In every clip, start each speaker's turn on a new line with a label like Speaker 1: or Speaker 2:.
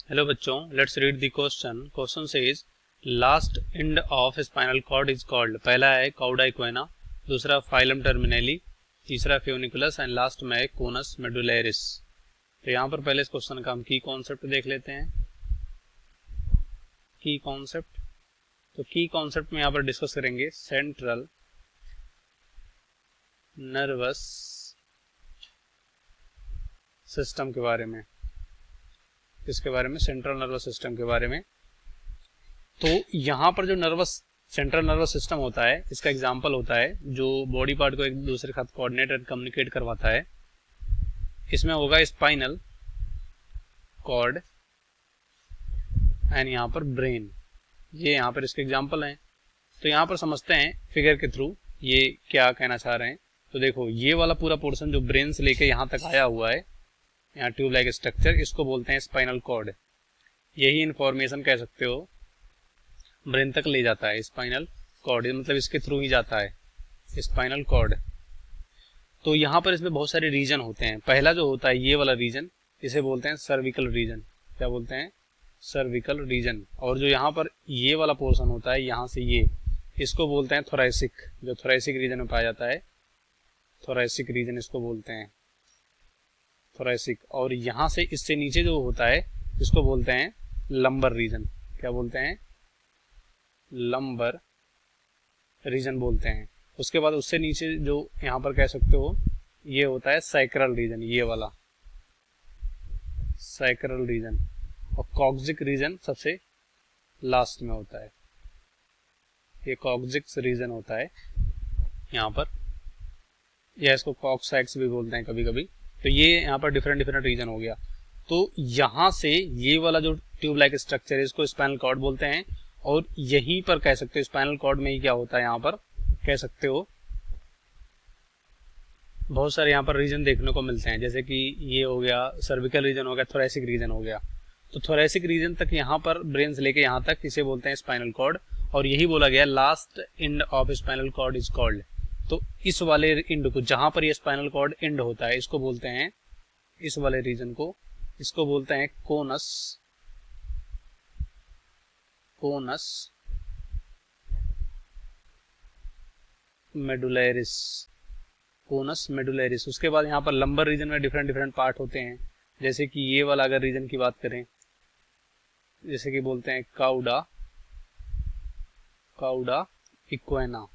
Speaker 1: Hello बच्चों, let's read the question. Question says last end of spinal cord is called. पहला है cauda इक्वेना, दूसरा phylum टर्मिनेली, तीसरा funiculus and last में है कोनस मेडुलैरिस। तो यहाँ पर पहले इस क्वेश्चन का हम की कॉन्सेप्ट देख लेते हैं। की कॉन्सेप्ट, तो की कॉन्सेप्ट में यहाँ पर डिस्कस करेंगे सेंट्रल नर्वस सिस्टम के बारे में। इसके बारे में सेंट्रल नर्वस सिस्टम के बारे में। तो यहाँ पर जो सेंट्रल नर्वस सिस्टम होता है, इसका एग्जांपल होता है जो बॉडी पार्ट को एक दूसरे के साथ कोऑर्डिनेट एंड कम्युनिकेट करवाता है। इसमें होगा स्पाइनल कॉर्ड एंड यहाँ पर ब्रेन। ये यहाँ पर इसके एग्जांपल हैं। तो यहाँ पर समझते हैं फिगर के थ्रू ये क्या कहना चाह रहे हैं। तो देखो, ये वाला पूरा पोर्शन जो ब्रेन से लेके यहाँ तक आया हुआ है, यहाँ ट्यूब लाइक स्ट्रक्चर, इसको बोलते हैं स्पाइनल कॉर्ड। यही इंफॉर्मेशन कह सकते हो ब्रेन तक ले जाता है स्पाइनल कॉर्ड, मतलब इसके थ्रू ही जाता है स्पाइनल कॉर्ड। तो यहाँ पर इसमें बहुत सारे रीजन होते हैं। पहला जो होता है ये वाला रीजन, इसे बोलते हैं सर्विकल रीजन। क्या बोलते हैं? Cervical region. और जो यहाँ पर ये वाला पोर्शन होता है, यहाँ से ये, इसको बोलते हैं थोरैसिक। जो थोरैसिक रीजन में पाया जाता है, थोरैसिक रीजन इसको बोलते हैं, थोरैसिक। और यहाँ से इससे नीचे जो होता है, इसको बोलते हैं लंबर रीजन। क्या बोलते हैं? लंबर रीजन बोलते हैं। उसके बाद उससे नीचे जो यहाँ पर कह सकते हो, ये होता है सैक्रल रीजन, ये वाला सैक्रल रीजन। और कॉक्सिक रीजन सबसे लास्ट में होता है, ये कॉक्सिक रीजन होता है यहाँ पर, या इसको कॉक्सैक्स भी बोलते हैं कभी कभी। तो ये यहाँ पर डिफरेंट डिफरेंट रीजन हो गया। तो यहाँ से ये वाला जो ट्यूब लाइक स्ट्रक्चर है, इसको स्पाइनल कॉर्ड बोलते हैं। और यहीं पर कह सकते हो स्पाइनल कॉर्ड में ही क्या होता है, यहाँ पर कह सकते हो बहुत सारे यहाँ पर रीजन देखने को मिलते हैं। जैसे कि ये हो गया सर्विकल रीजन, हो गया थोरैसिक रीजन हो गया। तो थोरैसिक रीजन तक यहाँ पर ब्रेन से लेके यहाँ तक, इसे बोलते हैं स्पाइनल कॉर्ड। और यही बोला गया last end of spinal cord is called. तो इस वाले एंड को, जहां पर ये स्पाइनल कॉर्ड एंड होता है, इसको बोलते हैं, इस वाले रीजन को, इसको बोलते हैं कोनस, कोनस मेडुलैरिस, कोनस मेडुलैरिस। उसके बाद यहाँ पर लंबर रीजन में डिफरेंट डिफरेंट पार्ट होते हैं। जैसे कि ये वाला अगर रीजन की बात करें, जैसे कि बोलते हैं काउडा, काउडा इक्वेना,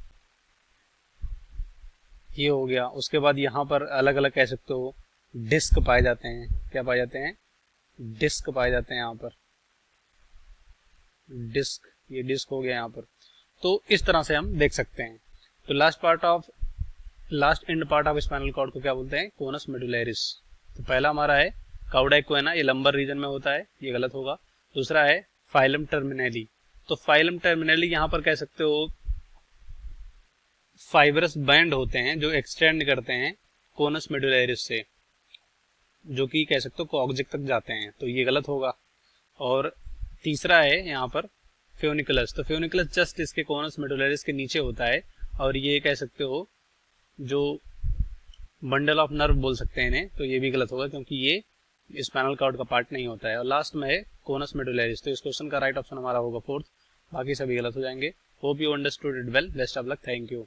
Speaker 1: ये हो गया। उसके बाद यहाँ पर अलग अलग कह सकते हो डिस्क पाए जाते हैं। क्या पाए जाते हैं? डिस्क पाए जाते हैं यहाँ पर, डिस्क, ये डिस्क हो गया यहाँ पर। तो इस तरह से हम देख सकते हैं। तो last end part of spinal cord को क्या बोलते हैं? Conus medullaris. तो पहला हमारा है काउडा इक्वेना, ये लंबर रीजन में होता है, ये गलत होगा। दूसरा है फाइलम टर्मिनेली। तो फाइलम टर्मिनेली यहाँ पर कह सकते हो फाइबरस बैंड होते हैं जो एक्सटेंड करते हैं कोनस मेडुलैरिस से, जो कि कह सकते हो कॉक्सिक तक जाते हैं। तो ये गलत होगा। और तीसरा है यहाँ पर फ्यूनिकुलस। तो फ्यूनिकुलस जस्ट इसके कोनस मेडुलैरिस के नीचे होता है। और ये कह सकते हो जो बंडल ऑफ नर्व बोल सकते हैं इन्हें। तो ये भी गलत होगा क्योंकि ये स्पाइनल कॉर्ड का पार्ट नहीं होता है। और लास्ट में है कोनस मेडुलैरिस। तो इस क्वेश्चन का राइट ऑप्शन हमारा होगा फोर्थ, बाकी सभी गलत हो जाएंगे। Hope you understood it well. Best of luck, thank you.